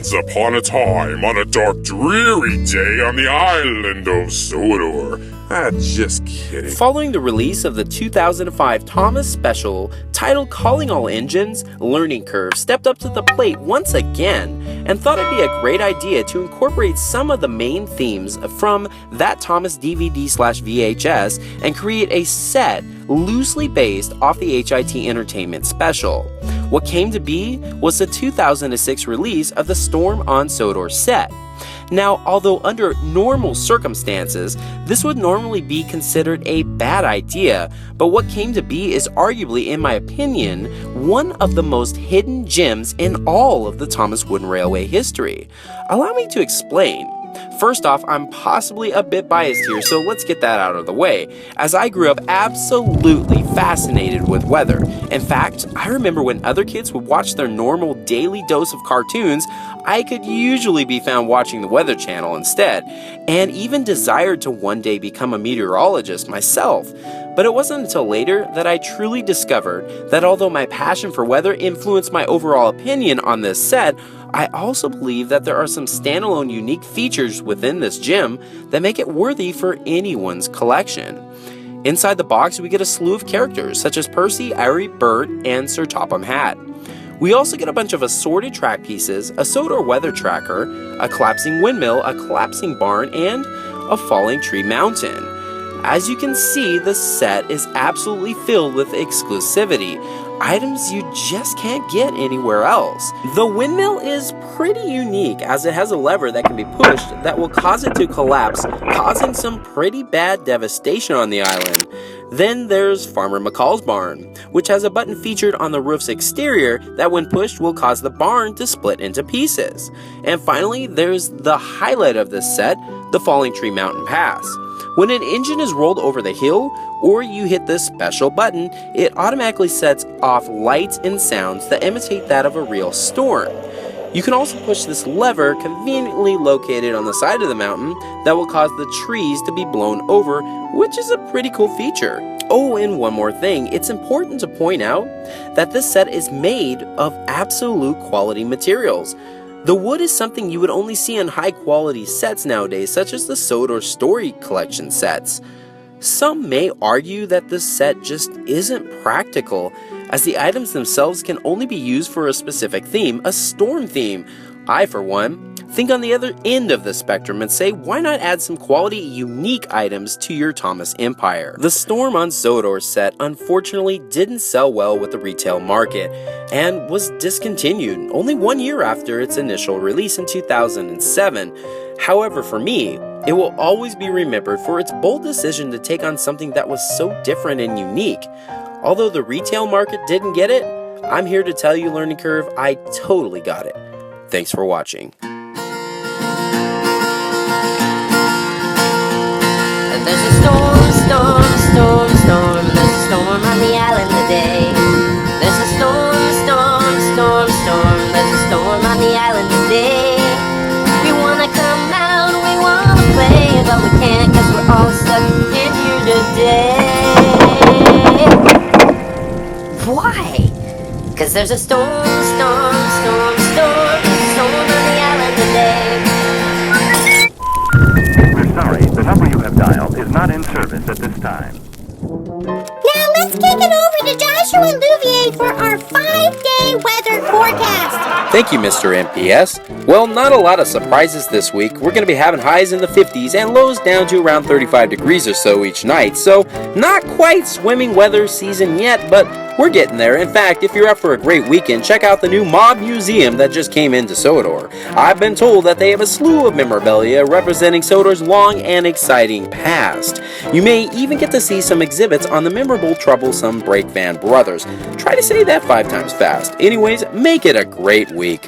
Once upon a time, on a dark, dreary day on the island of Sodor. Just kidding. Following the release of the 2005 Tomas special titled Calling All Engines, Learning Curve stepped up to the plate once again and thought it'd be a great idea to incorporate some of the main themes from that Tomas DVD/VHS and create a set loosely based off the HIT Entertainment special. What came to be was the 2006 release of the STORM on SODOR set. Now, although under normal circumstances, this would normally be considered a bad idea, but what came to be is arguably, in my opinion, one of the most hidden gems in all of the Tomas Wooden Railway history. Allow me to explain. First off, I'm possibly a bit biased here, so let's get that out of the way, as I grew up absolutely fascinated with weather. In fact, I remember when other kids would watch their normal daily dose of cartoons, I could usually be found watching the Weather Channel instead, and even desired to one day become a meteorologist myself. But it wasn't until later that I truly discovered that although my passion for weather influenced my overall opinion on this set, I also believe that there are some standalone unique features within this gem that make it worthy for anyone's collection. Inside the box, we get a slew of characters such as Percy, Irie, Bert, and Sir Topham Hatt. We also get a bunch of assorted track pieces, a Sodor weather tracker, a collapsing windmill, a collapsing barn, and a falling tree mountain. As you can see, the set is absolutely filled with exclusivity, items you just can't get anywhere else. The windmill is pretty unique as it has a lever that can be pushed that will cause it to collapse, causing some pretty bad devastation on the island. Then there's Farmer McCall's barn, which has a button featured on the roof's exterior that when pushed will cause the barn to split into pieces. And finally, there's the highlight of this set, the Falling Tree Mountain Pass. When an engine is rolled over the hill, or you hit this special button, it automatically sets off lights and sounds that imitate that of a real storm. You can also push this lever conveniently located on the side of the mountain that will cause the trees to be blown over, which is a pretty cool feature. Oh, and one more thing, it's important to point out that this set is made of absolute quality materials. The wood is something you would only see on high quality sets nowadays, such as the Sodor Story Collection sets. Some may argue that this set just isn't practical, as the items themselves can only be used for a specific theme, a storm theme. I, for one, think on the other end of the spectrum and say, why not add some quality, unique items to your Tomas empire? The STORM on SODOR set unfortunately didn't sell well with the retail market and was discontinued only 1 year after its initial release in 2007. However, for me, it will always be remembered for its bold decision to take on something that was so different and unique. Although the retail market didn't get it, I'm here to tell you, Learning Curve, I totally got it. Thanks for watching. There's a storm, storm, storm, storm. There's a storm on the island today. There's a storm, storm, storm, storm. There's a storm on the island today. We wanna come out, we wanna play, but we can't 'cause we're all stuck in here today. Why? 'Cause there's a storm, storm, storm, storm. There's a storm on the island today. Sorry, the number you have dialed is not in service at this time. Now let's kick it over to Joshua and Jlouvier for our 5-day weather forecast. Thank you, Mr. MPS. Well, not a lot of surprises this week. We're going to be having highs in the 50s and lows down to around 35 degrees or so each night. So, not quite swimming weather season yet, but we're getting there. In fact, if you're up for a great weekend, check out the new Mob Museum that just came into Sodor. I've been told that they have a slew of memorabilia representing Sodor's long and exciting past. You may even get to see some exhibits on the memorable troublesome Break Van brothers. Try to say that 5 times fast. Anyways, make it a great week.